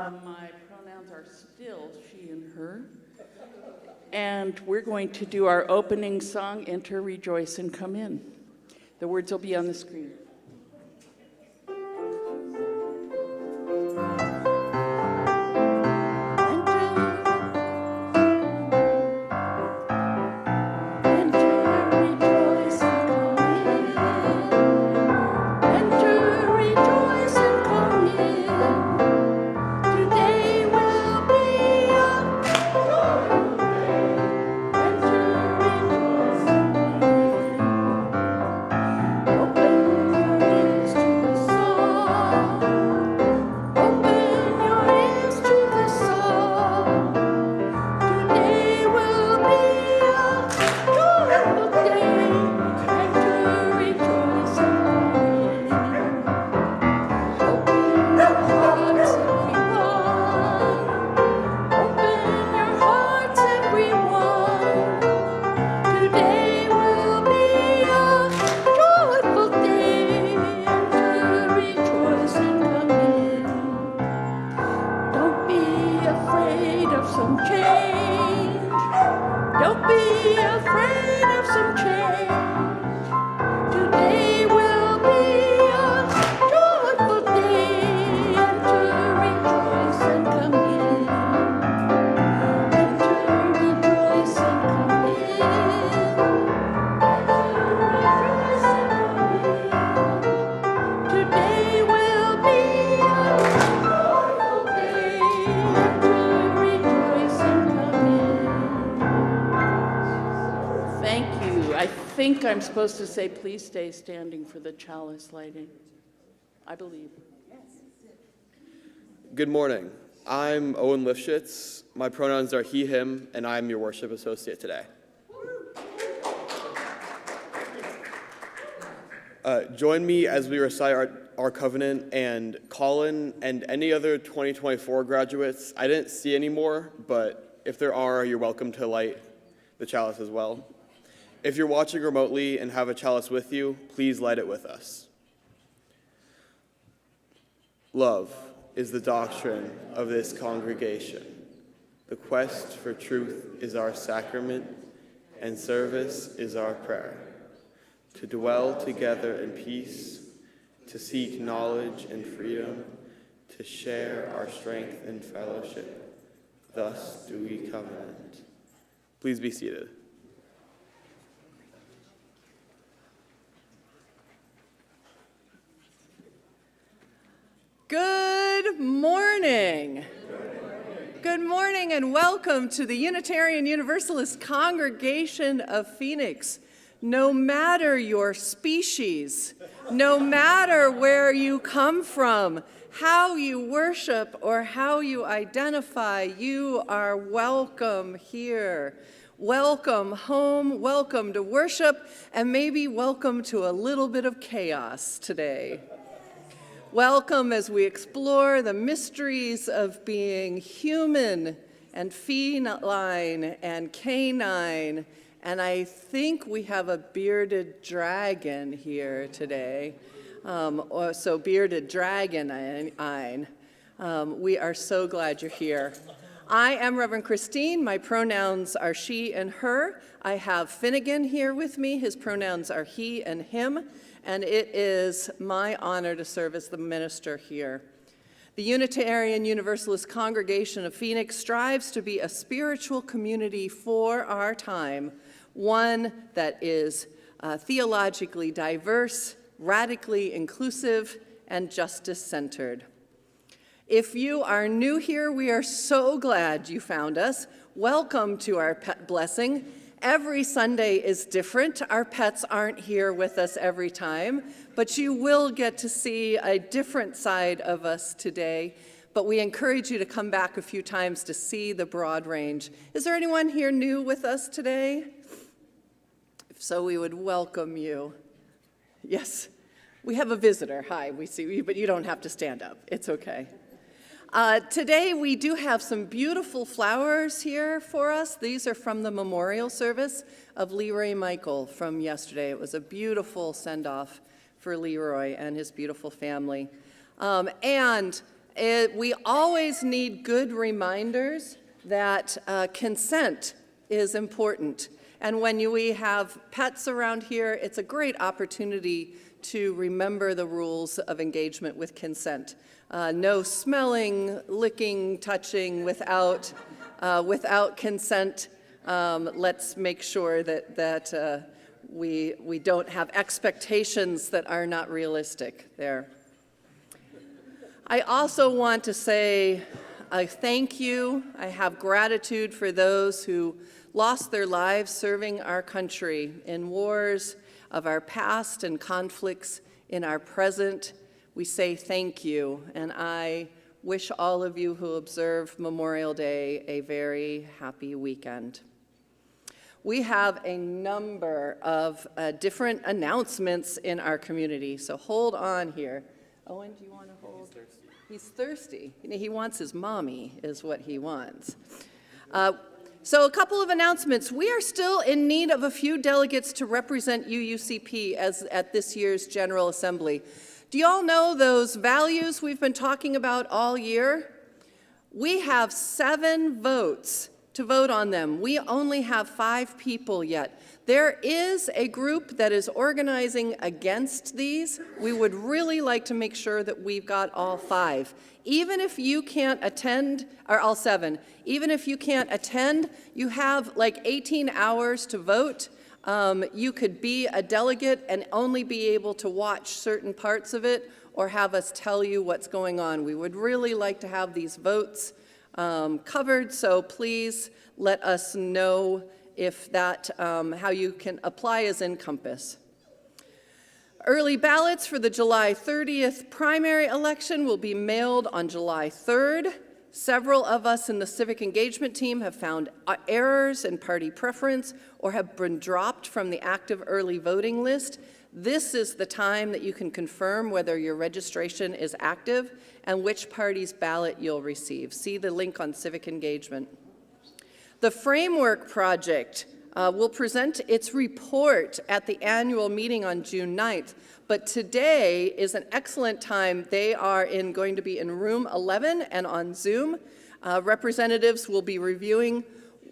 My pronouns are still she and her. And we're going to do our opening song, Enter, Rejoice, and Come In. The words will be on the screen. I'm supposed to say, please stay standing for the chalice lighting. I believe. Good morning. I'm Owen Lifshitz. My pronouns are he, him, and I'm your worship associate today. Join me as we recite our covenant, and Colin and any other 2024 graduates. I didn't see any more, but if there are, you're welcome to light the chalice as well. If you're watching remotely and have a chalice with you, please light it with us. Love is the doctrine of this congregation. The quest for truth is our sacrament, and service is our prayer. To dwell together in peace, to seek knowledge and freedom, to share our strength and fellowship. Thus do we covenant. Please be seated. Good morning. Good morning and welcome to the Unitarian Universalist Congregation of Phoenix. No matter your species, no matter where you come from, how you worship or how you identify, you are welcome here. Welcome home, welcome to worship, and maybe welcome to a little bit of chaos today. Welcome as we explore the mysteries of being human and feline and canine. And I think we have a bearded dragon here today. So bearded dragon, we are so glad you're here. I am Reverend Christine. My pronouns are she and her. I have Finnegan here with me. His pronouns are he and him. And it is my honor to serve as the minister here. The Unitarian Universalist Congregation of Phoenix strives to be a spiritual community for our time, one that is theologically diverse, radically inclusive, and justice-centered. If you are new here, we are so glad you found us. Welcome to our pet blessing. Every Sunday is different. Our pets aren't here with us every time, but you will get to see a different side of us today. But we encourage you to come back a few times to see the broad range. Is there anyone here new with us today? If so, we would welcome you. Yes, we have a visitor. Hi, we see you, but you don't have to stand up. It's okay. Today we do have some beautiful flowers here for us. These are from the memorial service of Leroy Michael from yesterday. It was a beautiful send-off for Leroy and his beautiful family. And We always need good reminders that consent is important. And when we have pets around here, it's a great opportunity to remember the rules of engagement with consent. No smelling, licking, touching without consent. Let's make sure that we don't have expectations that are not realistic there. I also want to say a thank you. I have gratitude for those who lost their lives serving our country in wars of our past and conflicts in our present. We say thank you, and I wish all of you who observe Memorial Day a very happy weekend. We have a number of different announcements in our community, so hold on here. Owen, do you want to hold? He's thirsty. He wants his mommy, is what he wants. So a couple of announcements. We are still in need of a few delegates to represent UUCP at this year's General Assembly. Do you all know those values we've been talking about all year? We have 7 votes to vote on them. We only have 5 people yet. There is a group that is organizing against these. We would really like to make sure that we've got all 5. Even if you can't attend, or all 7, even if you can't attend, you have like 18 hours to vote. You could be a delegate and only be able to watch certain parts of it or have us tell you what's going on. We would really like to have these votes covered, so please let us know if that, how you can apply as in Compass. Early ballots for the July 30th primary election will be mailed on July 3rd. Several of us in the civic engagement team have found errors in party preference or have been dropped from the active early voting list. This is the time that you can confirm whether your registration is active and which party's ballot you'll receive. See the link on civic engagement. The Framework Project will present its report at the annual meeting on June 9th, but today is an excellent time. They are going to be in room 11 and on Zoom. Representatives will be reviewing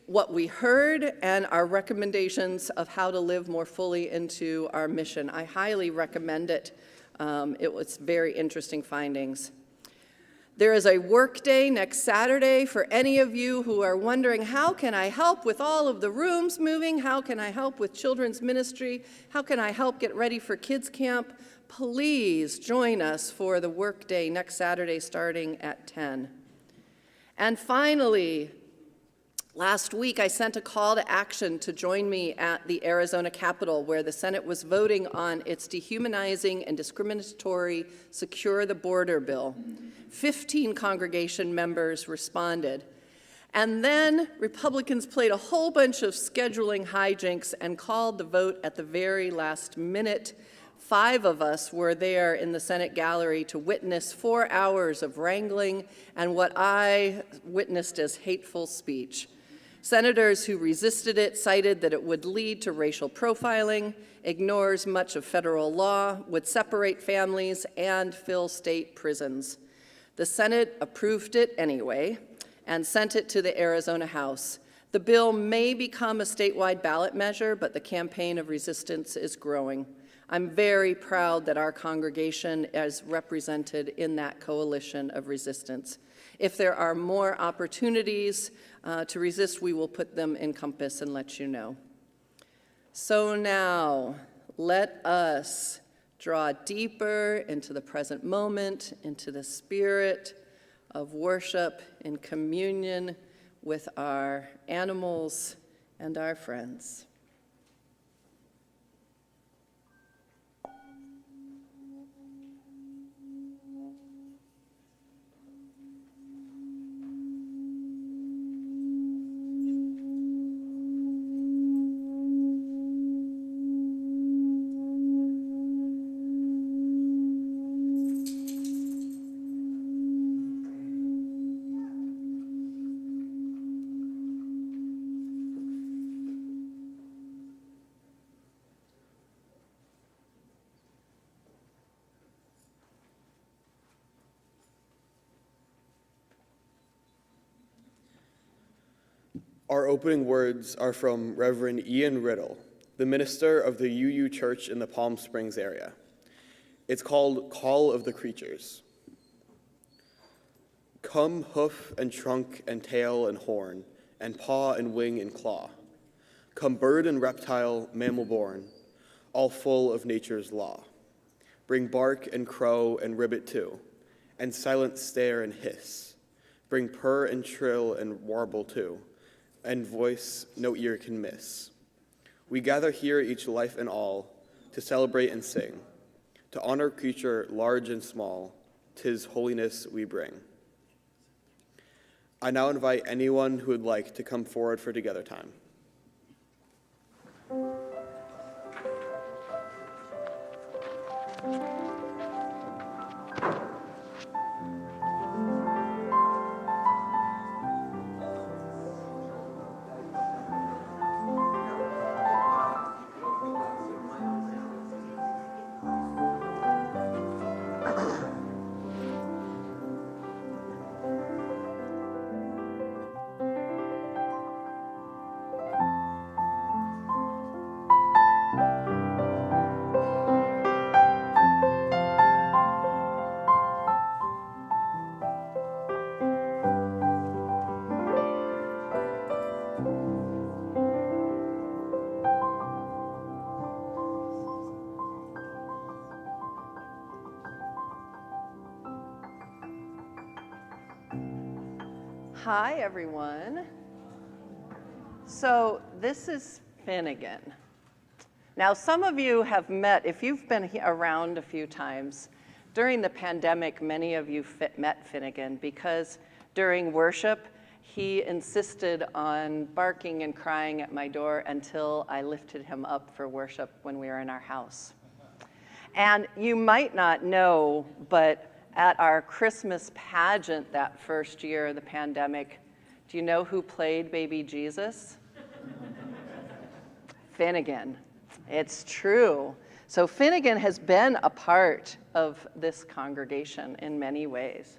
what we heard and our recommendations of how to live more fully into our mission. I highly recommend it. It was very interesting findings. There is a work day next Saturday for any of you who are wondering, how can I help with all of the rooms moving? How can I help with children's ministry? How can I help get ready for kids camp? Please join us for the work day next Saturday starting at 10. And finally, last week I sent a call to action to join me at the Arizona Capitol, where the Senate was voting on its dehumanizing and discriminatory Secure the Border bill. 15 congregation members responded. And then Republicans played a whole bunch of scheduling hijinks and called the vote at the very last minute. 5 of us were there in the Senate gallery to witness 4 hours of wrangling and what I witnessed as hateful speech. Senators who resisted it cited that it would lead to racial profiling, ignores much of federal law, would separate families, and fill state prisons. The Senate approved it anyway and sent it to the Arizona House. The bill may become a statewide ballot measure, but the campaign of resistance is growing. I'm very proud that our congregation is represented in that coalition of resistance. If there are more opportunities to resist, we will put them in Compass and let you know. So now, let us draw deeper into the present moment, into the spirit of worship in communion with our animals and our friends. Our opening words are from Reverend Ian Riddle, the minister of the UU Church in the Palm Springs area. It's called Call of the Creatures. Come hoof and trunk and tail and horn, and paw and wing and claw. Come bird and reptile, mammal born, all full of nature's law. Bring bark and crow and ribbit too, and silent stare and hiss. Bring purr and trill and warble too, and voice no ear can miss. We gather here each life and all, to celebrate and sing, to honor creature large and small, 'tis holiness we bring. I now invite anyone who would like to come forward for Together Time. Hi, everyone. So this is Finnegan. Now, some of you have met, if you've been around a few times, during the pandemic, many of you met Finnegan because during worship, he insisted on barking and crying at my door until I lifted him up for worship when we were in our house. And you might not know, but at our Christmas pageant that first year of the pandemic, do you know who played baby Jesus? Finnegan. It's true. So Finnegan has been a part of this congregation in many ways.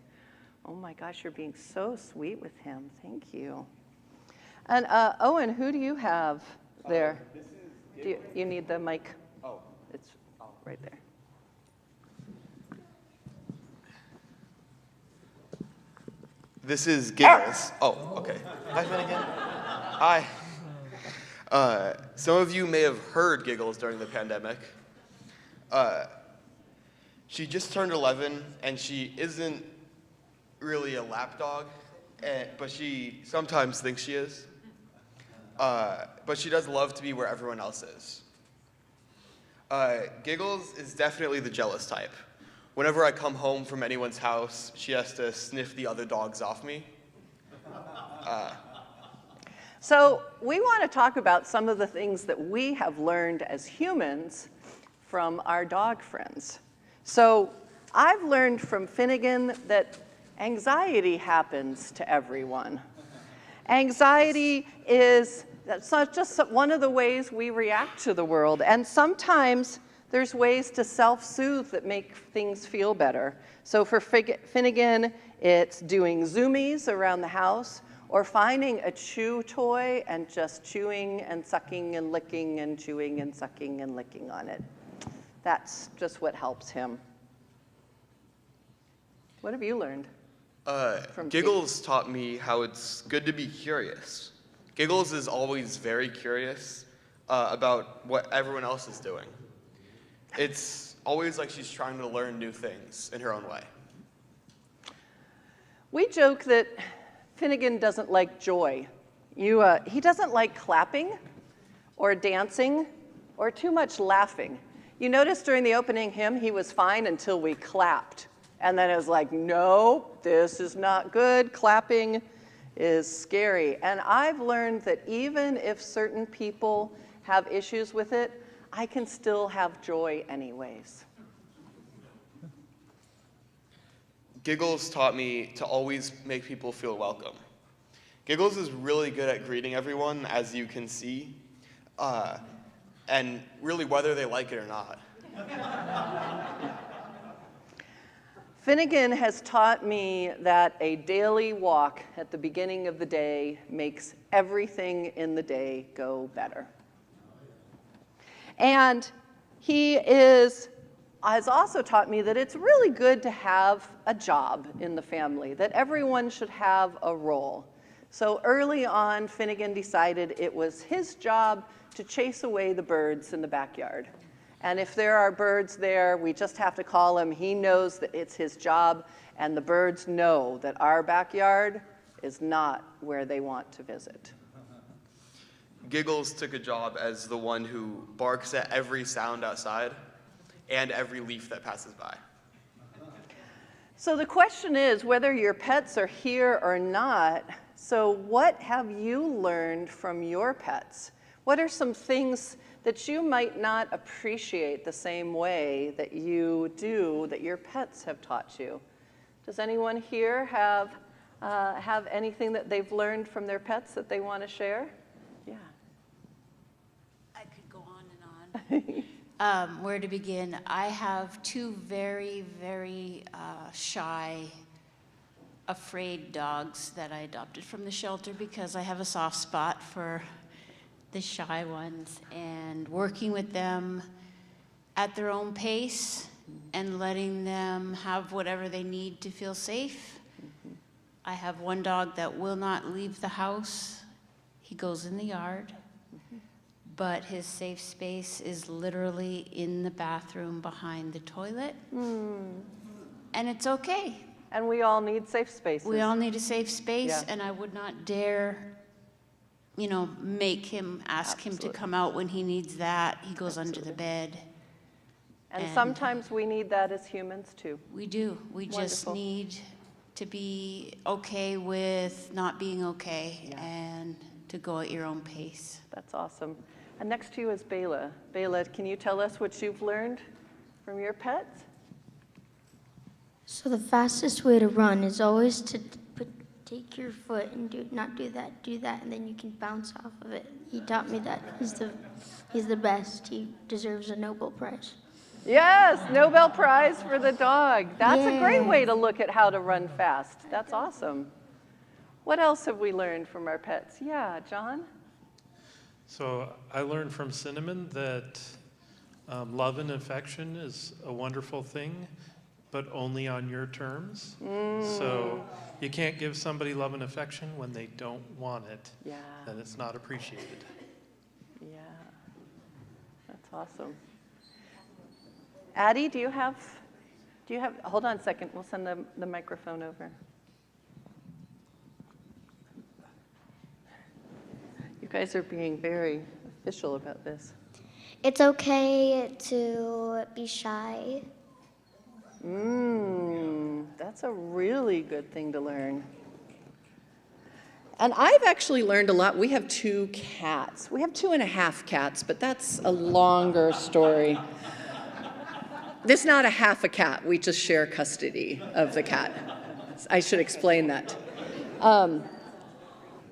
Oh my gosh, you're being so sweet with him. Thank you. And Owen, who do you have there? Do you need the mic? Oh. It's right there. This is Giggles. Oh, okay. Hi, Finnegan. Hi. Some of you may have heard Giggles during the pandemic. She just turned 11, and she isn't really a lap dog, but she sometimes thinks she is. But she does love to be where everyone else is. Giggles is definitely the jealous type. Whenever I come home from anyone's house, she has to sniff the other dogs off me. So we want to talk about some of the things that we have learned as humans from our dog friends. So I've learned from Finnegan that anxiety happens to everyone. Anxiety that's not just one of the ways we react to the world. And sometimes there's ways to self-soothe that make things feel better. So for Finnegan, it's doing zoomies around the house or finding a chew toy and just chewing and sucking and licking and chewing and sucking and licking on it. That's just what helps him. What have you learned? Giggles taught me how it's good to be curious. Giggles is always very curious about what everyone else is doing. It's always like she's trying to learn new things in her own way. We joke that Finnegan doesn't like joy. He doesn't like clapping or dancing or too much laughing. You notice during the opening hymn, he was fine until we clapped. And then it was like, no, this is not good. Clapping is scary. And I've learned that even if certain people have issues with it, I can still have joy anyways. Giggles taught me to always make people feel welcome. Giggles is really good at greeting everyone, as you can see, and really whether they like it or not. Finnegan has taught me that a daily walk at the beginning of the day makes everything in the day go better. And he has also taught me that it's really good to have a job in the family, that everyone should have a role. So early on, Finnegan decided it was his job to chase away the birds in the backyard. And if there are birds there, we just have to call him. He knows that it's his job, and the birds know that our backyard is not where they want to visit. Giggles took a job as the one who barks at every sound outside and every leaf that passes by. So the question is whether your pets are here or not. So what have you learned from your pets? What are some things that you might not appreciate the same way that you do, that your pets have taught you? Does anyone here have anything that they've learned from their pets that they want to share? Yeah. I could go on and on. Where to begin? I have two very, very shy, afraid dogs that I adopted from the shelter because I have a soft spot for the shy ones, and working with them at their own pace and letting them have whatever they need to feel safe. I have one dog that will not leave the house. He goes in the yard, but his safe space is literally in the bathroom behind the toilet. And it's okay. And we all need safe spaces. We all need a safe space, Yeah. and I would not dare make him, ask him to Absolutely. come out when he needs that. He goes under the bed. And And- sometimes we need that as humans too. We do. We just Wonderful. need to be okay with not being okay Yeah. and to go at your own pace. That's awesome. And next to you is Bela. Bela, can you tell us what you've learned from your pets? So the fastest way to run is always to take your foot and not do that, and then you can bounce off of it. He taught me that. He's the best. He deserves a Nobel Prize. Yes, Nobel Prize for the dog. That's a great Yeah. way to look at how to run fast. That's awesome. What else have we learned from our pets? Yeah, John? So I learned from Cinnamon that love and affection is a wonderful thing, but only on your terms. So you can't give somebody love and affection when they don't want it. Yeah. Then it's not appreciated. Yeah, that's awesome. Addie, do you have, hold on a second, we'll send the microphone over. You guys are being very official about this. It's okay to be shy. That's a really good thing to learn. And I've actually learned a lot. We have 2 cats. We have 2.5 cats, but that's a longer story. There's not a half a cat. We just share custody of the cat. I should explain that.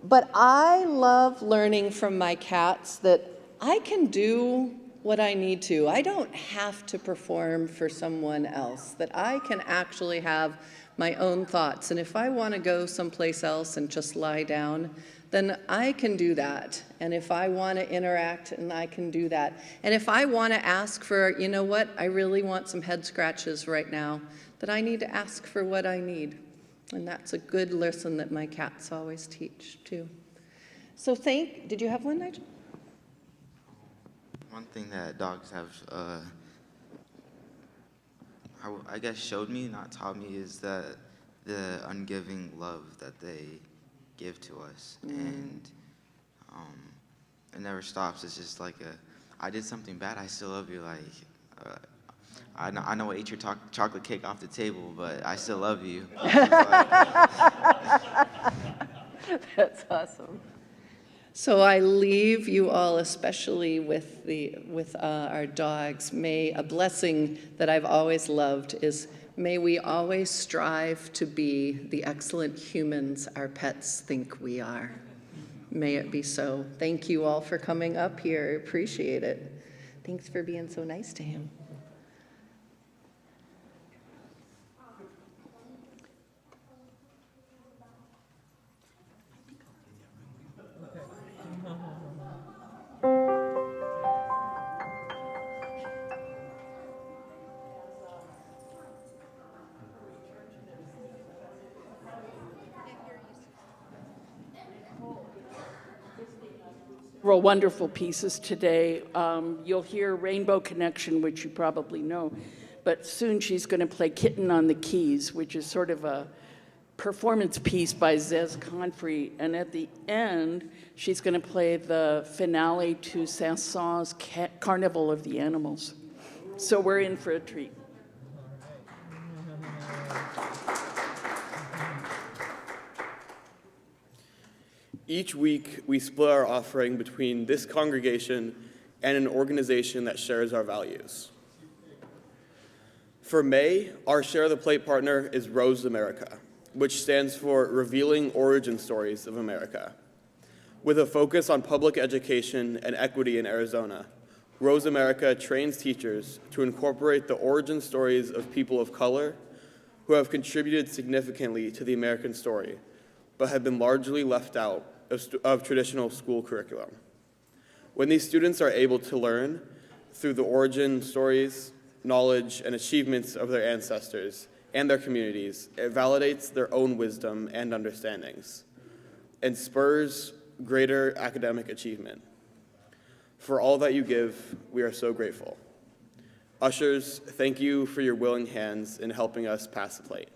But I love learning from my cats that I can do what I need to. I don't have to perform for someone else, that I can actually have my own thoughts. And if I want to go someplace else and just lie down, then I can do that. And if I want to interact, and I can do that. And if I want to ask for, you know what, I really want some head scratches right now, then I need to ask for what I need. And that's a good lesson that my cats always teach, too. So did you have one, Nigel? One thing that dogs have, I guess, showed me, not taught me, is that the ungiving love that they give to us, and it never stops. It's just like I did something bad, I still love you. Like, I know I ate your chocolate cake off the table, but I still love you. That's awesome. So I leave you all, especially with our dogs. May a blessing that I've always loved is, may we always strive to be the excellent humans our pets think we are. May it be so. Thank you all for coming up here. I appreciate it. Thanks for being so nice to him. several wonderful pieces today. You'll hear Rainbow Connection, which you probably know, but soon she's going to play Kitten on the Keys, which is sort of a performance piece by Zez Confrey. And at the end, she's going to play the finale to Saint-Saëns' Carnival of the Animals. So we're in for a treat. Each week, we split our offering between this congregation and an organization that shares our values. For May, our Share the Plate partner is Rose America, which stands for Revealing Origin Stories of America. With a focus on public education and equity in Arizona, Rose America trains teachers to incorporate the origin stories of people of color who have contributed significantly to the American story, but have been largely left out of traditional school curriculum. When these students are able to learn through the origin stories, knowledge, and achievements of their ancestors and their communities, it validates their own wisdom and understandings and spurs greater academic achievement. For all that you give, we are so grateful. Ushers, thank you for your willing hands in helping us pass the plate.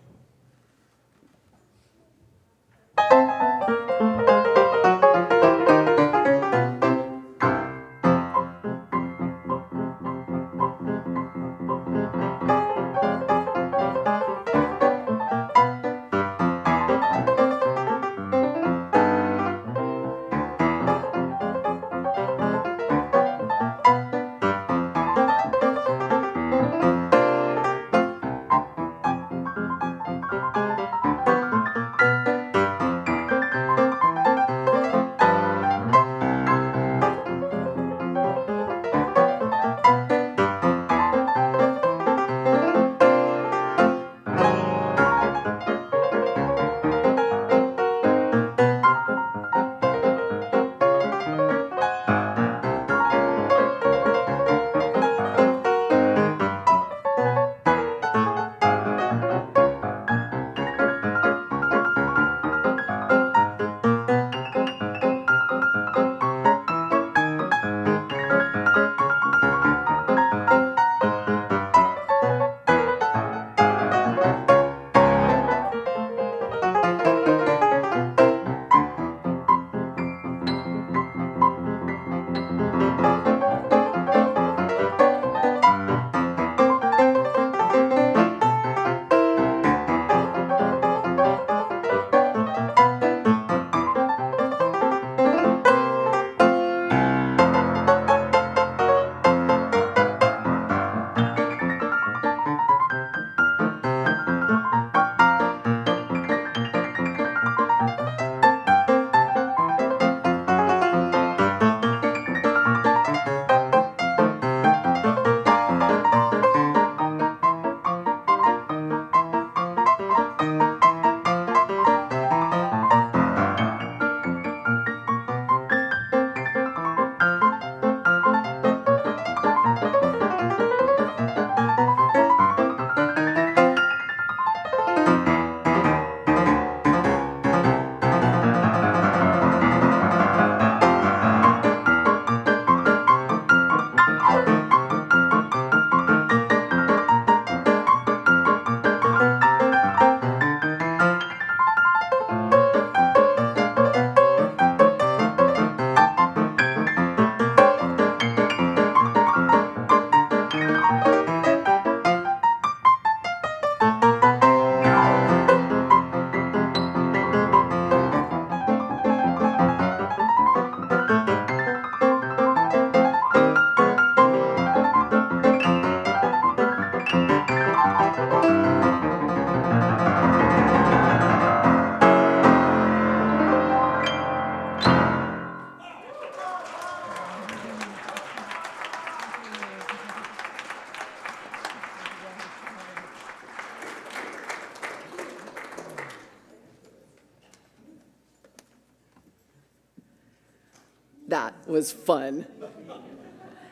That was fun.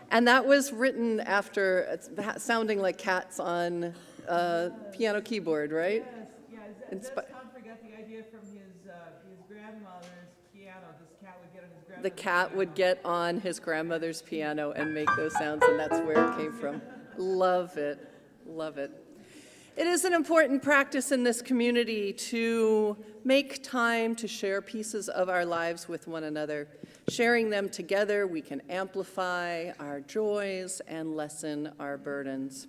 And that was written after sounding like cats on piano keyboard, right? Yes, yeah. Zez Confrey got the idea from his grandmother's The cat would get on his grandmother's piano and make those sounds, and that's where it came from. Love it, love it. It is an important practice in this community to make time to share pieces of our lives with one another. Sharing them together, we can amplify our joys and lessen our burdens.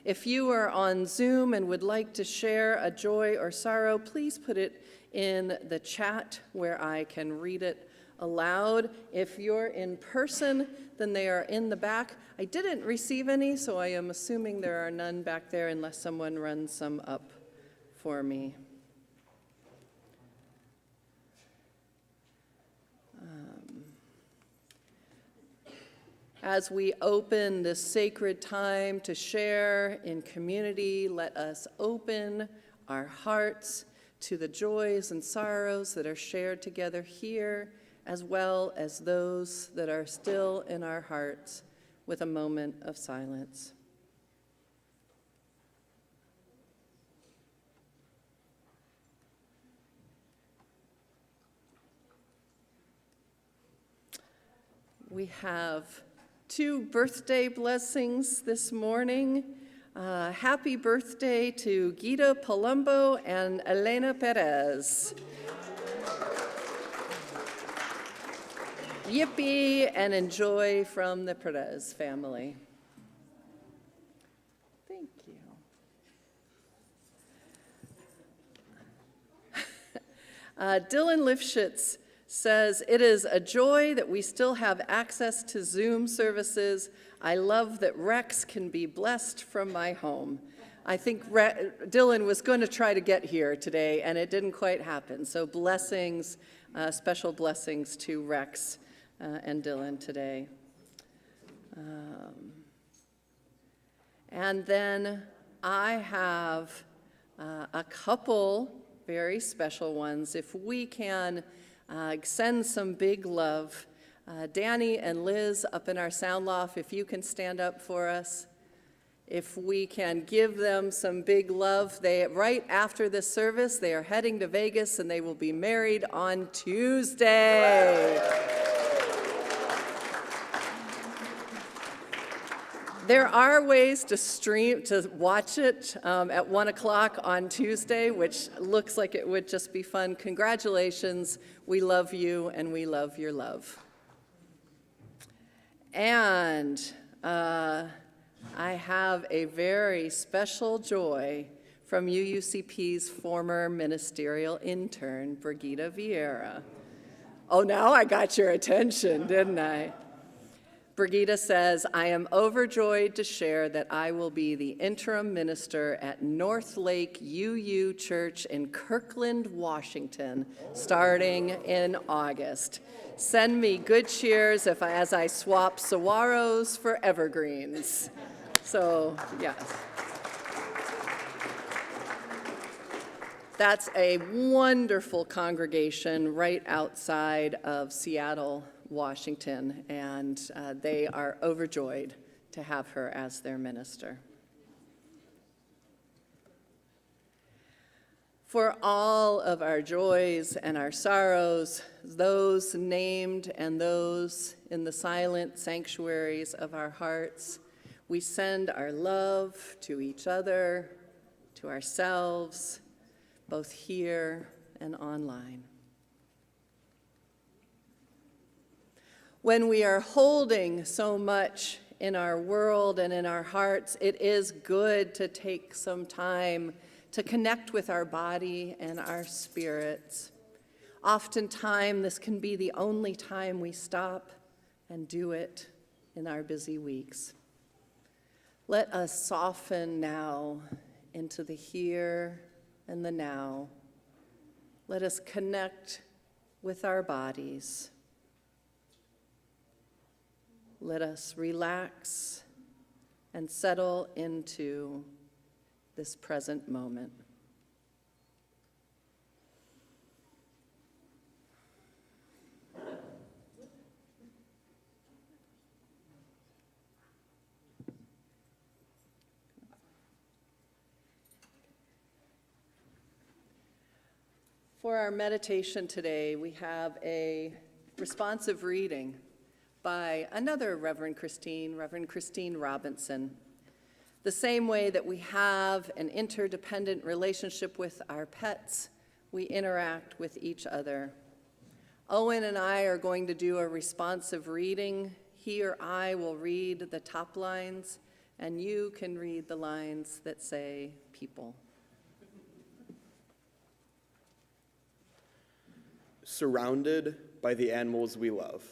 If you are on Zoom and would like to share a joy or sorrow, please put it in the chat where I can read it aloud. If you're in person, then they are in the back. I didn't receive any, so I am assuming there are none back there unless someone runs some up for me. As we open this sacred time to share in community, let us open our hearts to the joys and sorrows that are shared together here, as well as those that are still in our hearts, with a moment of silence. We have 2 birthday blessings this morning. Happy birthday to Gita Palumbo and Elena Perez. Yippee and enjoy from the Perez family. Thank you. Dylan Lifshitz says, "It is a joy that we still have access to Zoom services. I love that Rex can be blessed from my home." I think Dylan was going to try to get here today, and it didn't quite happen. So blessings, special blessings to Rex and Dylan today. And then I have a couple very special ones. If we can send some big love. Danny and Liz up in our sound loft, if you can stand up for us. If we can give them some big love. Right after this service, they are heading to Vegas and they will be married on Tuesday. There are ways to watch it at 1 o'clock on Tuesday, which looks like it would just be fun. Congratulations. We love you and we love your love. And I have a very special joy from UUCP's former ministerial intern, Brigida Vieira. Oh, now I got your attention, didn't I? Brigida says, "I am overjoyed to share that I will be the interim minister at North Lake UU Church in Kirkland, Washington, starting in August. Send me good cheers as I swap saguaros for evergreens." So, yes. That's a wonderful congregation right outside of Seattle, Washington, and they are overjoyed to have her as their minister. For all of our joys and our sorrows, those named and those in the silent sanctuaries of our hearts, we send our love to each other, to ourselves, both here and online. When we are holding so much in our world and in our hearts, it is good to take some time to connect with our body and our spirits. Oftentimes, this can be the only time we stop and do it in our busy weeks. Let us soften now into the here and the now. Let us connect with our bodies. Let us relax and settle into this present moment. For our meditation today, we have a responsive reading by another Reverend Christine Robinson. The same way that we have an interdependent relationship with our pets, we interact with each other. Owen and I are going to do a responsive reading. He or I will read the top lines, and you can read the lines that say people. Surrounded by the animals we love,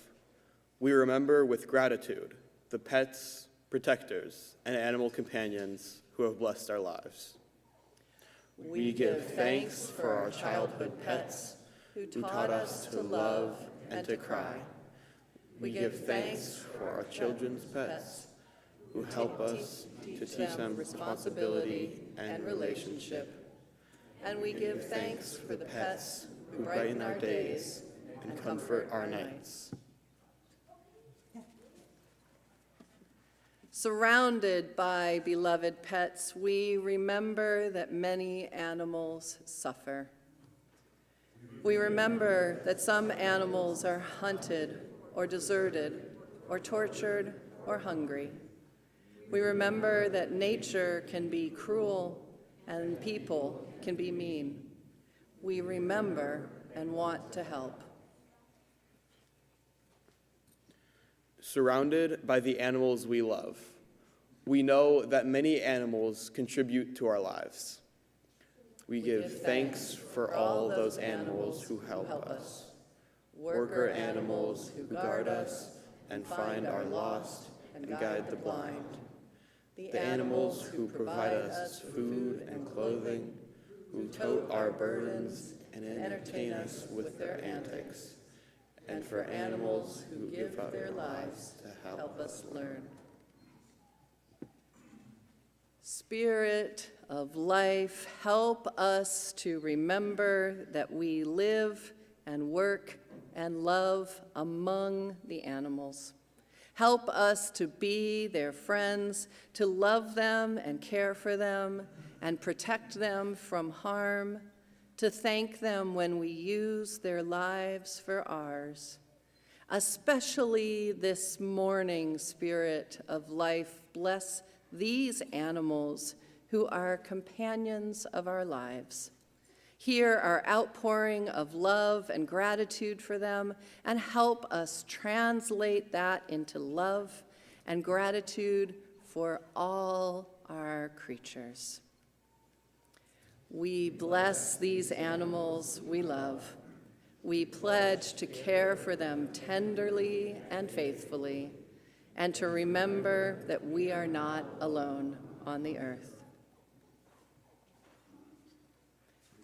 we remember with gratitude the pets, protectors, and animal companions who have blessed our lives. We give thanks for our childhood pets who taught us to love and to cry. We give thanks for our children's pets who help us to teach them responsibility and relationship. And we give thanks for the pets who brighten our days and comfort our nights. Surrounded by beloved pets, we remember that many animals suffer. We remember that some animals are hunted or deserted or tortured or hungry. We remember that nature can be cruel and people can be mean. We remember and want to help. Surrounded by the animals we love, we know that many animals contribute to our lives. We give thanks for all those animals who help us. Worker animals who guard us and find our lost and guide the blind. The animals who provide us food and clothing, who tote our burdens and entertain us with their antics, and for animals who give up their lives to help us learn. Spirit of life, help us to remember that we live and work and love among the animals. Help us to be their friends, to love them and care for them and protect them from harm, to thank them when we use their lives for ours. Especially this morning, Spirit of life, bless these animals who are companions of our lives. Hear our outpouring of love and gratitude for them, and help us translate that into love and gratitude for all our creatures. We bless these animals we love. We pledge to care for them tenderly and faithfully, and to remember that we are not alone on the earth.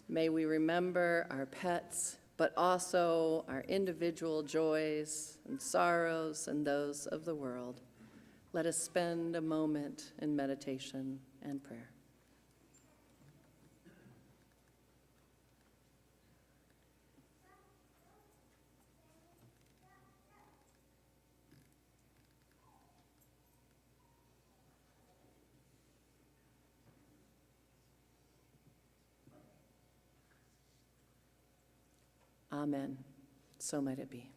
May we remember our pets, but also our individual joys and sorrows and those of the world. Let us spend a moment in meditation and prayer. Amen. So might it be.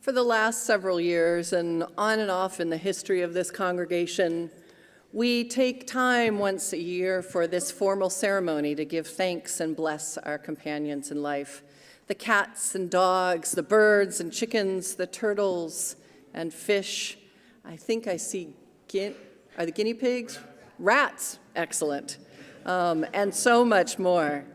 For the last several years and on and off in the history of this congregation, we take time once a year for this formal ceremony to give thanks and bless our companions in life. The cats and dogs, the birds and chickens, the turtles and fish. I think I see, are the guinea pigs? Rats, excellent. And so much more.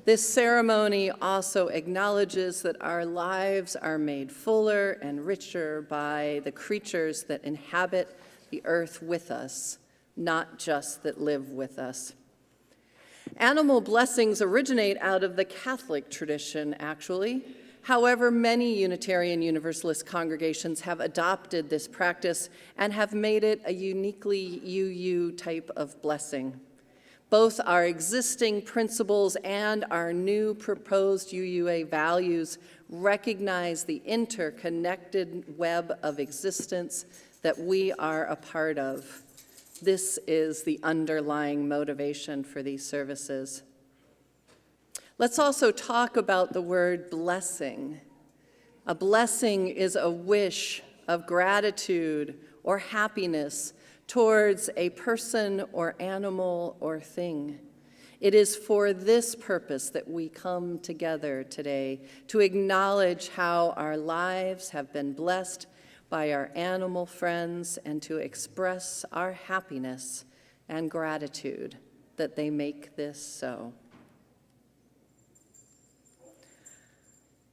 This ceremony also acknowledges that our lives are made fuller and richer by the creatures that inhabit the earth with us, not just that live with us. Animal blessings originate out of the Catholic tradition, actually. However, many Unitarian Universalist congregations have adopted this practice and have made it a uniquely UU type of blessing. Both our existing principles and our new proposed UUA values recognize the interconnected web of existence that we are a part of. This is the underlying motivation for these services. Let's also talk about the word blessing. A blessing is a wish of gratitude or happiness towards a person or animal or thing. It is for this purpose that we come together today, to acknowledge how our lives have been blessed by our animal friends and to express our happiness and gratitude that they make this so.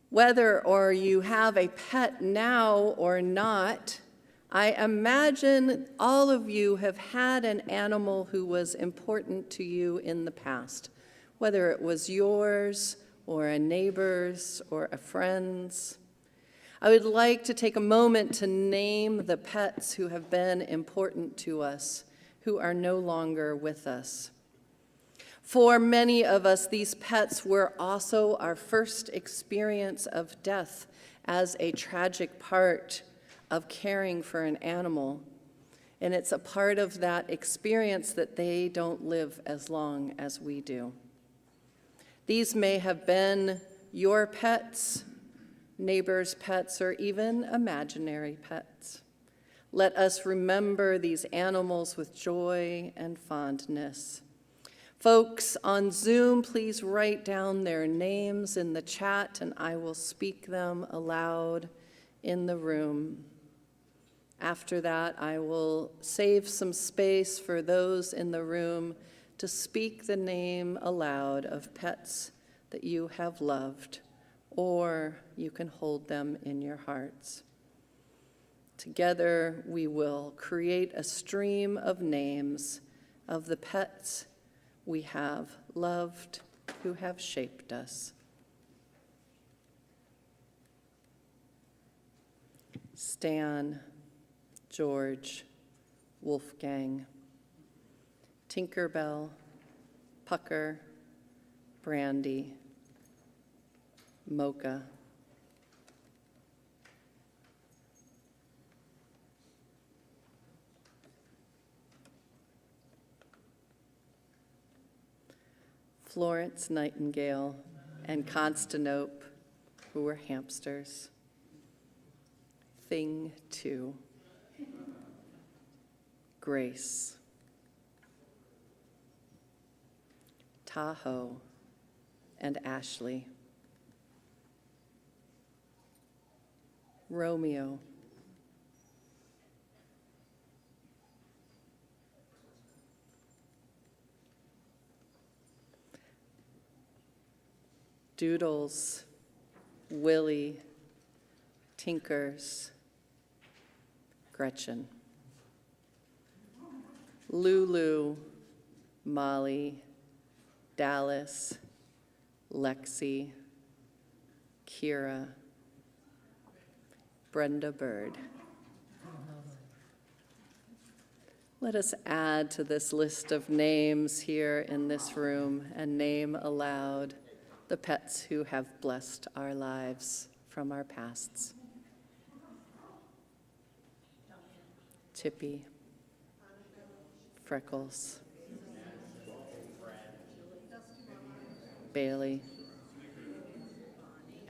Whether or you have a pet now or not, I imagine all of you have had an animal who was important to you in the past, whether it was yours or a neighbor's or a friend's. I would like to take a moment to name the pets who have been important to us, who are no longer with us. For many of us, these pets were also our first experience of death as a tragic part of caring for an animal. And it's a part of that experience that they don't live as long as we do. These may have been your pets, neighbors' pets, or even imaginary pets. Let us remember these animals with joy and fondness. Folks on Zoom, please write down their names in the chat and I will speak them aloud in the room. After that, I will save some space for those in the room to speak the name aloud of pets that you have loved, or you can hold them in your hearts. Together, we will create a stream of names of the pets we have loved, who have shaped us. Stan, George, Wolfgang, Tinkerbell, Pucker, Brandy, Mocha. Florence Nightingale and Constantinope, who were hamsters. Thing 2. Grace. Tahoe and Ashley. Romeo. Doodles, Willie, Tinkers, Gretchen. Lulu, Molly, Dallas, Lexi, Kira, Brenda Bird. Let us add to this list of names here in this room and name aloud the pets who have blessed our lives from our pasts. Tippy, Freckles, Bailey,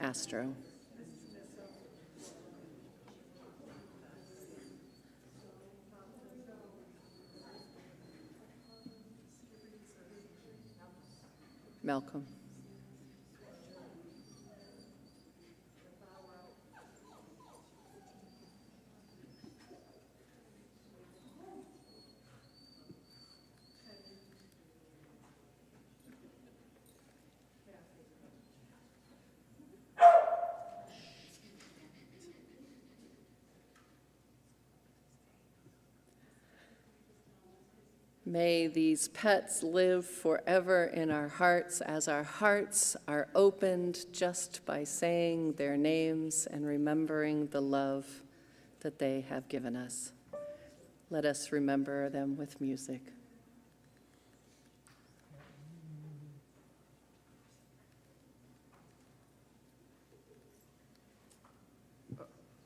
Astro, Malcolm. May these pets live forever in our hearts as our hearts are opened just by saying their names and remembering the love that they have given us. Let us remember them with music.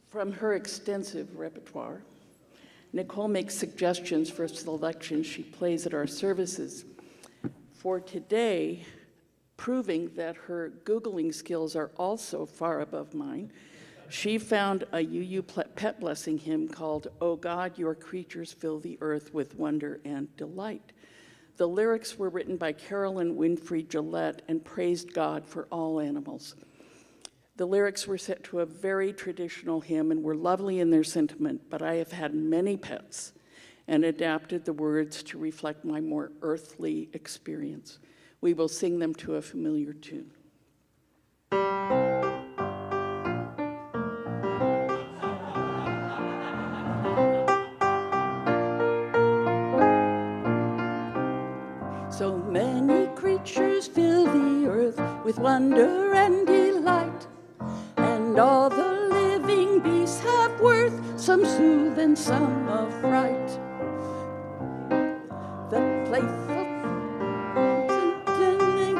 From her extensive repertoire, Nicole makes suggestions for selections she plays at our services. For today, proving that her Googling skills are also far above mine, she found a UU pet blessing hymn called, "O God, your creatures fill the earth with wonder and delight." The lyrics were written by Carolyn Winfrey Gillette and praised God for all animals. The lyrics were set to a very traditional hymn and were lovely in their sentiment, but I have had many pets and adapted the words to reflect my more earthly experience. We will sing them to a familiar tune. So many creatures fill the earth with wonder and delight, and all the living beasts have worth, some soothe and some affright. The playful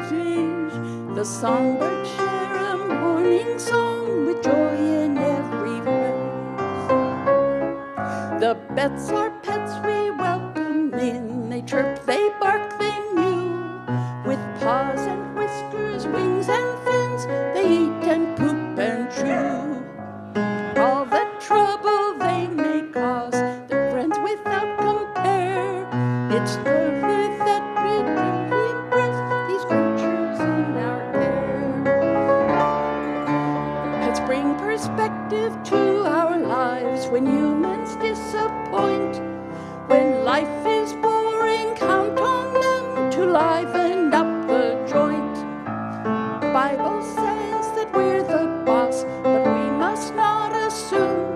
change, the songbird share a morning song with joy in every phrase. The bets are pets we welcome in, they chirp, they bark, they mew, with paws and whiskers, wings and fins, they eat and poop and chew. All the trouble they may cause, they're friends without compare. It's worthy that we deeply embrace these creatures in our care. Pets bring perspective to our lives when humans disappoint. When life is boring, count on them to liven up the joint. The Bible says that we're the boss, but we must not assume.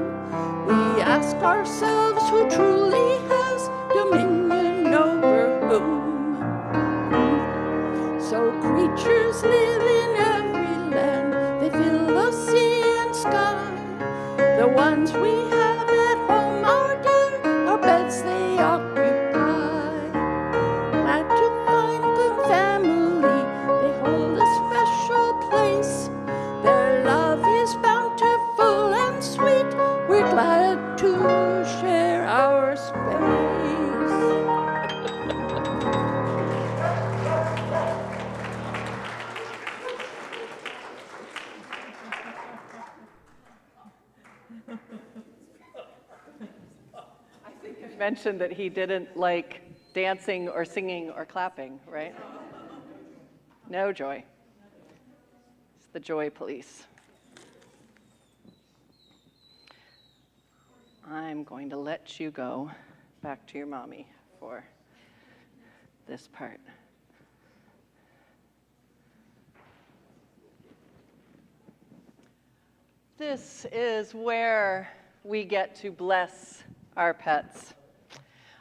We ask ourselves who truly has dominion over whom. So creatures live in every land, they fill the sea and sky. The ones we have at home are dear, our beds they occupy. Glad to find them family, they hold a special place. Their love is bountiful and sweet, we're glad to share our space. Mentioned that he didn't like dancing or singing or clapping, right? No joy. It's the joy police. I'm going to let you go back to your mommy for this part. This is where we get to bless our pets.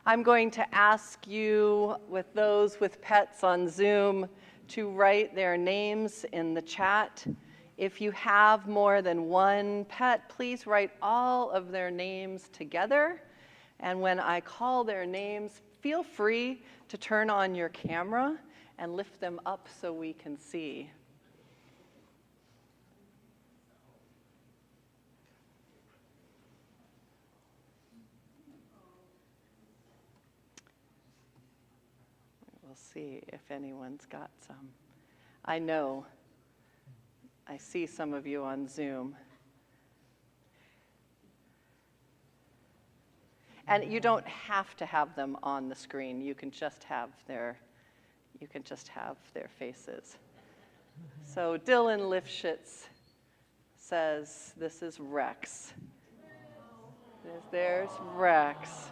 I'm going to ask you, with those with pets on Zoom, to write their names in the chat. If you have more than one pet, please write all of their names together. And when I call their names, feel free to turn on your camera and lift them up so we can see. We'll see if anyone's got some. I know I see some of you on Zoom. And you don't have to have them on the screen. You can just have their you can just have their faces. So Dylan Lifshitz says, this is Rex. There's Rex.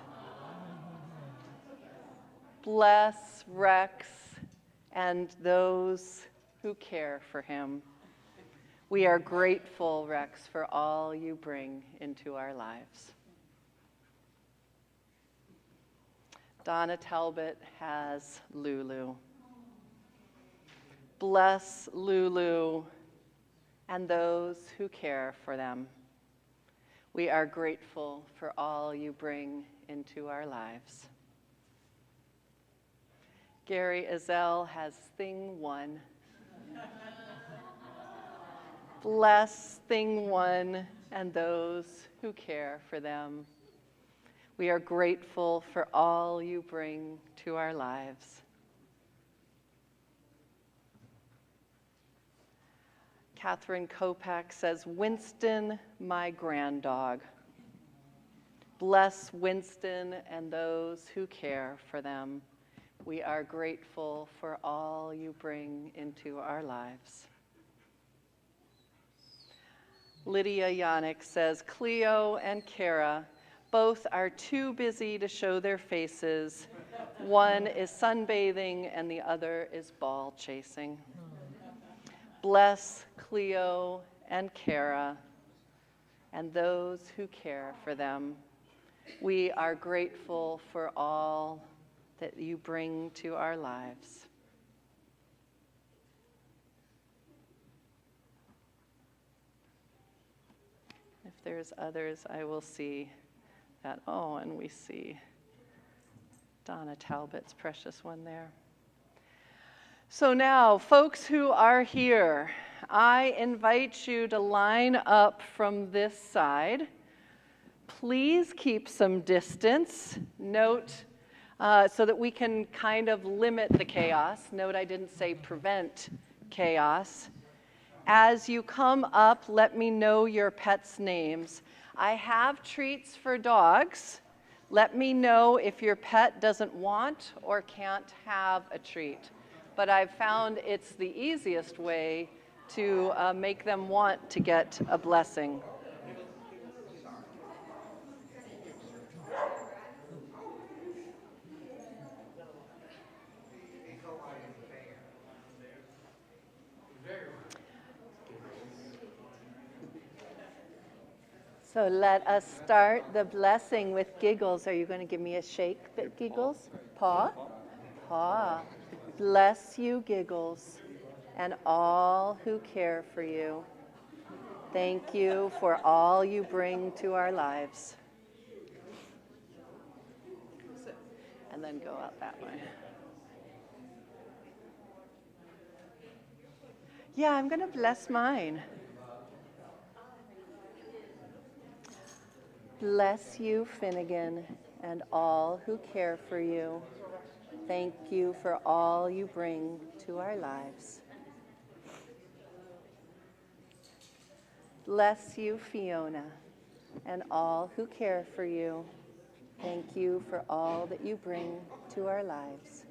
Bless Rex and those who care for him. We are grateful, Rex, for all you bring into our lives. Donna Talbot has Lulu. Bless Lulu and those who care for them. We are grateful for all you bring into our lives. Gary Azell has Thing One. Bless Thing One and those who care for them. We are grateful for all you bring to our lives. Catherine Kopak says, Winston, my granddog. Bless Winston and those who care for them. We are grateful for all you bring into our lives. Lydia Yannick says, Cleo and Kara both are too busy to show their faces. One is sunbathing and the other is ball chasing. Bless Cleo and Kara and those who care for them. We are grateful for all that you bring to our lives. If there's others, I will see that. Oh, and we see Donna Talbot's precious one there. So now, folks who are here, I invite you to line up from this side. Please keep some distance. Note, so that we can kind of limit the chaos. Note I didn't say prevent chaos. As you come up, let me know your pets' names. I have treats for dogs. Let me know if your pet doesn't want or can't have a treat. But I've found it's the easiest way to make them want to get a blessing. So let us start the blessing with Giggles. Are you going to give me a shake, Giggles? Paw? Paw. Bless you, Giggles, and all who care for you. Thank you for all you bring to our lives. And then go out that way. Yeah, I'm going to bless mine. Bless you, Finnegan, and all who care for you. Thank you for all you bring to our lives. Bless you, Fiona, and all who care for you. Thank you for all that you bring to our lives.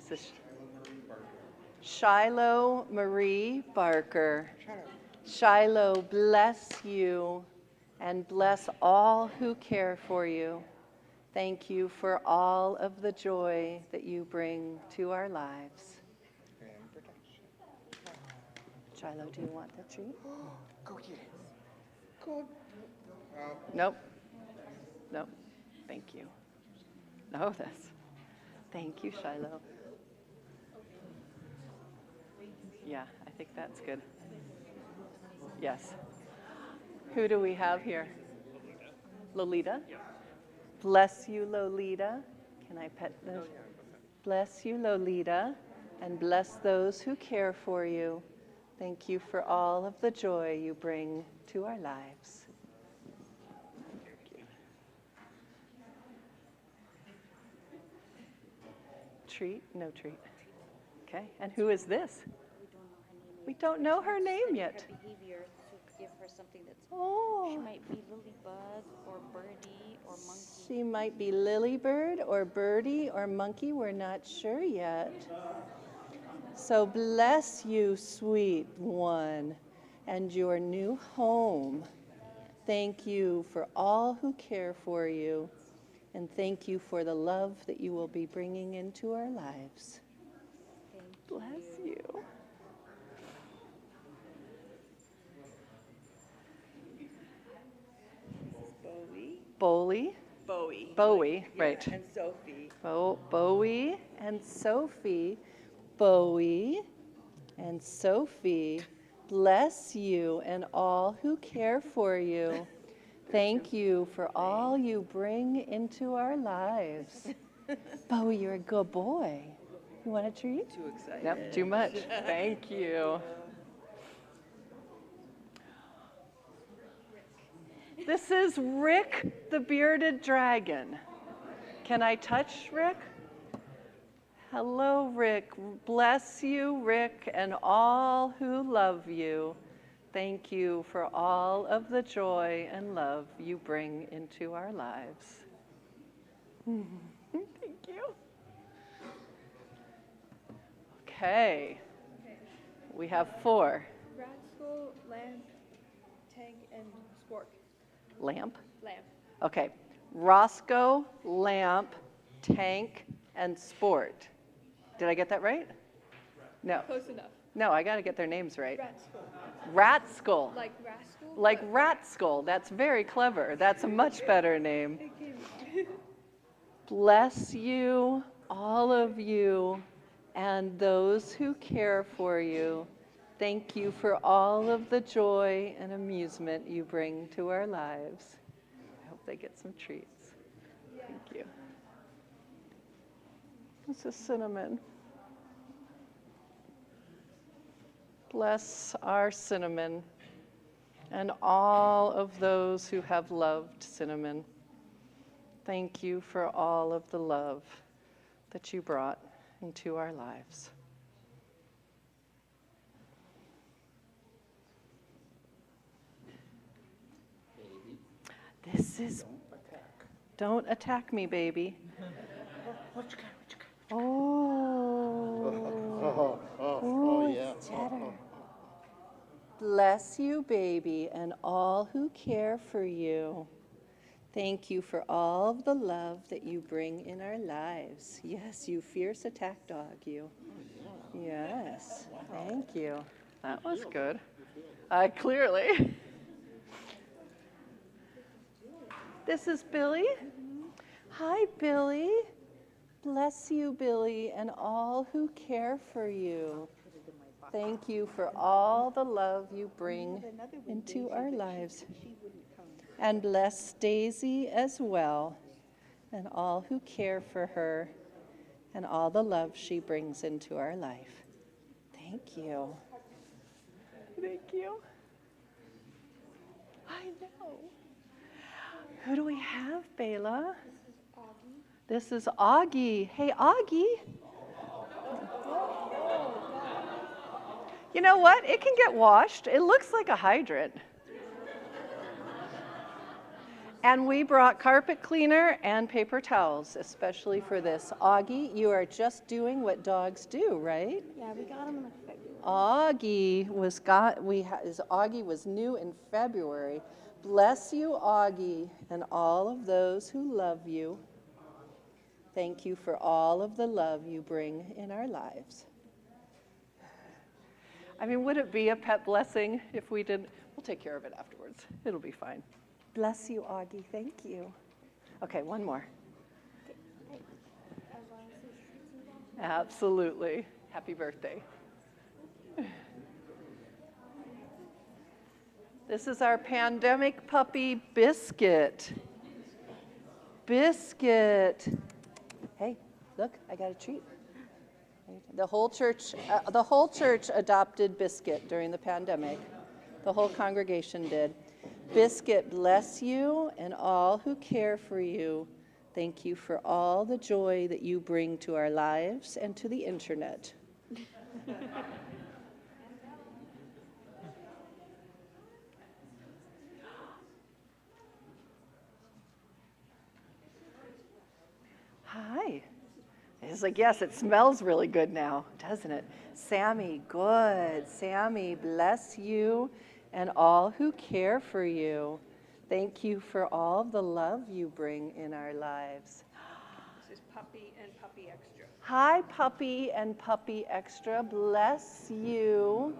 This is Shiloh Marie Barker. Shiloh, bless you and bless all who care for you. Thank you for all of the joy that you bring to our lives. Shiloh, do you want the treat? Go get it. Go. Nope. Nope. Thank you. No, that's. Thank you, Shiloh. Yeah, I think that's good. Yes. Who do we have here? Lolita? Bless you, Lolita. Can I pet those? Bless you, Lolita, and bless those who care for you. Thank you for all of the joy you bring to our lives. Thank you. Treat? No treat. Okay, and who is this? We don't know her name yet. something that's, she Oh, might be Lilybug or Birdie or Monkey. she might be Lilybird or Birdie or Monkey. We're not sure yet. So bless you, sweet one, and your new home. Thank you for all who care for you, and thank you for the love that you will be bringing into our lives. Bless you. Bowie. Bowie, right. And Sophie. Bowie and Sophie. Bowie and Sophie. Bless you and all who care for you. Thank you for all you bring into our lives. Bowie, you're a good boy. You want a treat? Too excited. Nope, too much. Thank you. This is Rick the bearded dragon. Can I touch Rick? Hello, Rick. Bless you, Rick, and all who love you. Thank you for all of the joy and love you bring into our lives. Thank you. Okay. We have 4. Rascal, Lamp, Tank, and Spork. Lamp? Lamp. Okay. Roscoe, Lamp, Tank, and Sport. Did I get that right? No. Close enough. No, I got to get their names right. Rascal. Ratskull. Like Rascal? Like Ratskull. That's very clever. That's a much better name. Thank you. Bless you, all of you, and those who care for you. Thank you for all of the joy and amusement you bring to our lives. I hope they get some treats. Thank you. This is Cinnamon. Bless our Cinnamon and all of those who have loved Cinnamon. Thank you for all of the love that you brought into our lives. This is, don't attack me, baby. Oh, yeah. Cheddar. Bless you, baby, and all who care for you. Thank you for all of the love that you bring in our lives. Yes, you fierce attack dog, you. Yes, thank you. That was good. Clearly. This is Billy. Hi, Billy. Bless you, Billy, and all who care for you. Thank you for all the love you bring into our lives. And bless Daisy as well, and all who care for her, and all the love she brings into our life. Thank you. Thank you. I know. Who do we have, Bela? This is Augie. Hey, Augie. You know what? It can get washed. It looks like a hydrant. And we brought carpet cleaner and paper towels, especially for this. Augie, you are just doing what dogs do, right? Yeah, we got him in like February. Augie was new in February. Bless you, Augie, and all of those who love you. Thank you for all of the love you bring in our lives. I mean, would it be a pet blessing if we did? We'll take care of it afterwards. It'll be fine. Bless you, Augie. Thank you. Okay, one more. Absolutely. Happy birthday. This is our pandemic puppy, Biscuit. Biscuit. Hey, look, I got a treat. The whole church adopted Biscuit during the pandemic. The whole congregation did. Biscuit, bless you and all who care for you. Thank you for all the joy that you bring to our lives and to the internet. He's like, yes, it smells really good now, doesn't it? Sammy, good. Sammy, bless you and all who care for you. Thank you for all the love you bring in our lives. This is Puppy and Puppy Extra. Hi, Puppy and Puppy Extra. Bless you.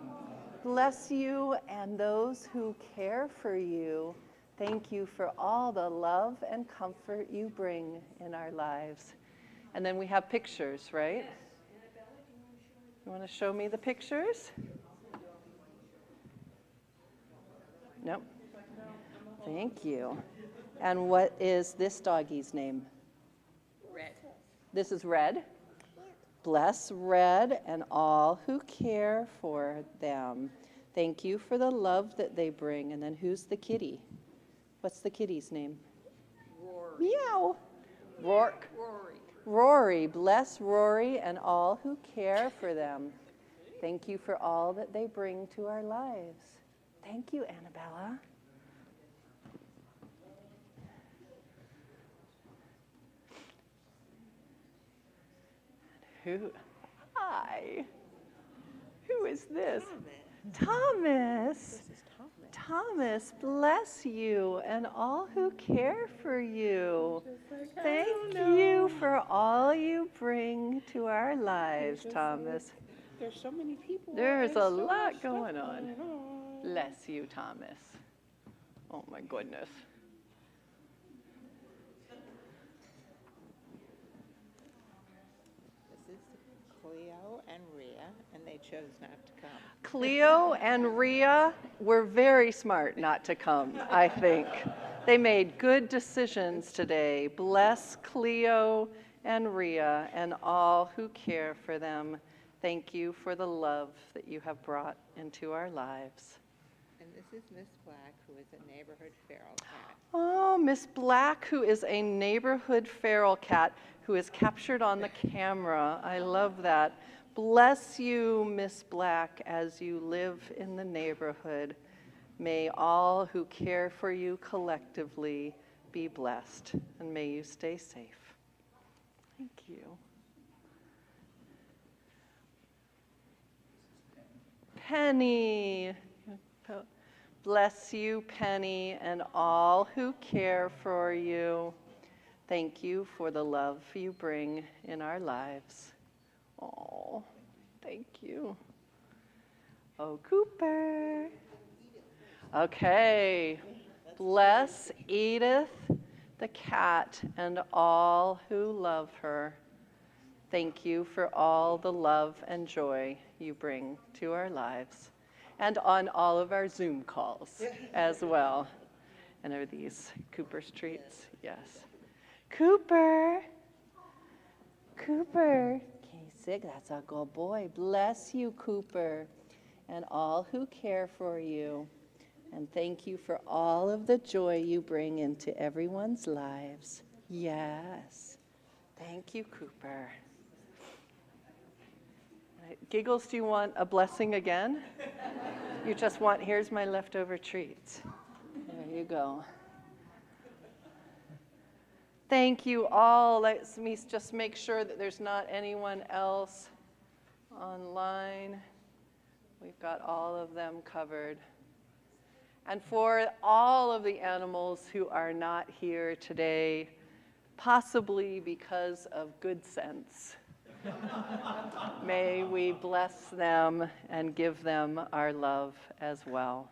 Bless you and those who care for you. Thank you for all the love and comfort you bring in our lives. And then we have pictures, right? You want to show me the pictures? Nope. Thank you. And what is this doggie's name? Red. This is Red. Bless Red and all who care for them. Thank you for the love that they bring. And then who's the kitty? What's the kitty's name? Rory. Meow. Rourke. Rory. Rory. Bless Rory and all who care for them. Thank you for all that they bring to our lives. Thank you, Annabella. Hi. Who is this? Thomas. This is Thomas. Thomas, bless you and all who care for you. Thank you for all you bring to our lives, Thomas. There's so many people. There's a so lot much stuff going on. Bless you, Thomas. Oh my goodness. This is Cleo and Rhea, and they chose not to come. Cleo and Rhea were very smart not to come, I think. They made good decisions today. Bless Cleo and Rhea and all who care for them. Thank you for the love that you have brought into our lives. And this is Miss Black, who is a neighborhood feral cat. Oh, Miss Black, who is a neighborhood feral cat who is captured on the camera. I love that. Bless you, Miss Black, as you live in the neighborhood. May all who care for you collectively be blessed, and may you stay safe. Thank you. Penny. Bless you, Penny, and all who care for you. Thank you for the love you bring in our lives. Oh, thank you. Oh, Cooper. Okay. Bless Edith, the cat, and all who love her. Thank you for all the love and joy you bring to our lives and on all of our Zoom calls as well. And are these Cooper's treats? Yes. Cooper. Cooper. Kasich, that's a good boy. Bless you, Cooper, and all who care for you. And thank you for all of the joy you bring into everyone's lives. Yes. Thank you, Cooper. Giggles, do you want a blessing again? You just want, here's my leftover treats. There you go. Thank you all. Let me just make sure that there's not anyone else online. We've got all of them covered. And for all of the animals who are not here today, possibly because of good sense, may we bless them and give them our love as well.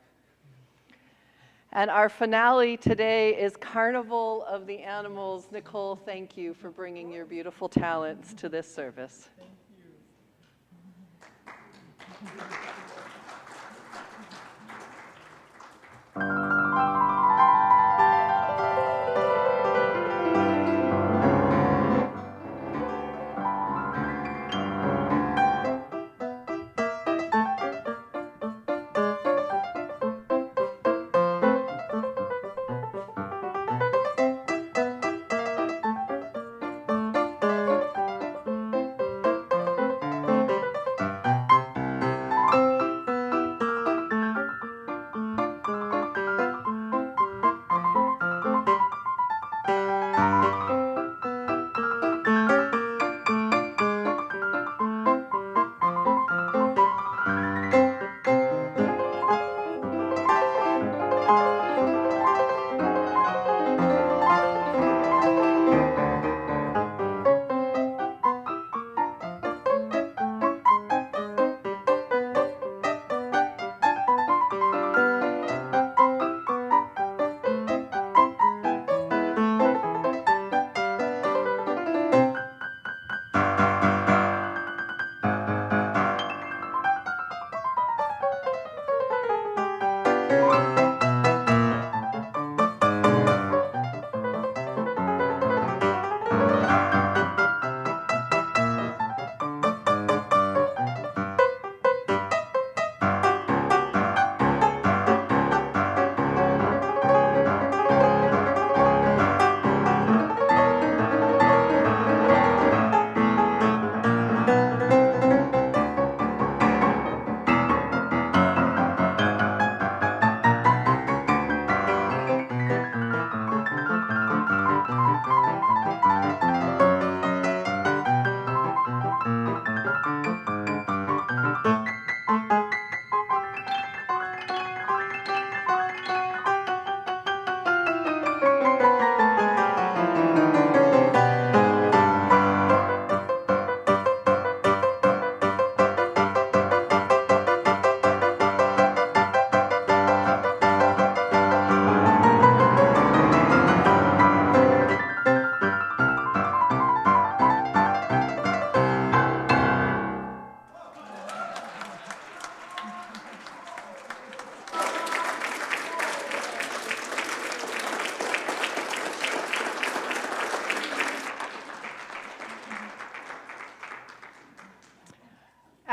And our finale today is Carnival of the Animals. Nicole, thank you for bringing your beautiful talents to this service. Thank you.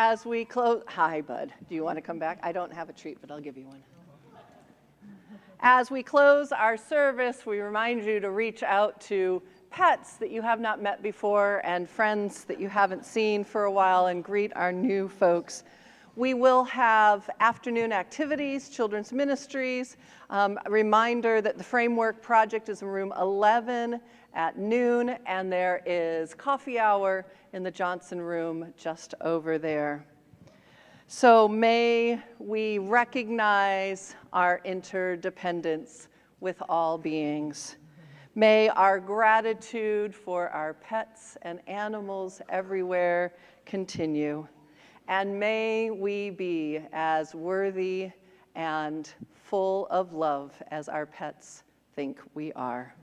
as we close, hi, bud. Do you want to come back? I don't have a treat, but I'll give you one. As we close our service, we remind you to reach out to pets that you have not met before and friends that you haven't seen for a while and greet our new folks. We will have afternoon activities, children's ministries. A reminder that the Framework Project is in room 11 at noon, and there is coffee hour in the Johnson room just over there. So may we recognize our interdependence with all beings. May our gratitude for our pets and animals everywhere continue. And may we be as worthy and full of love as our pets think we are.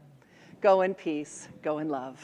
Go in peace, go in love.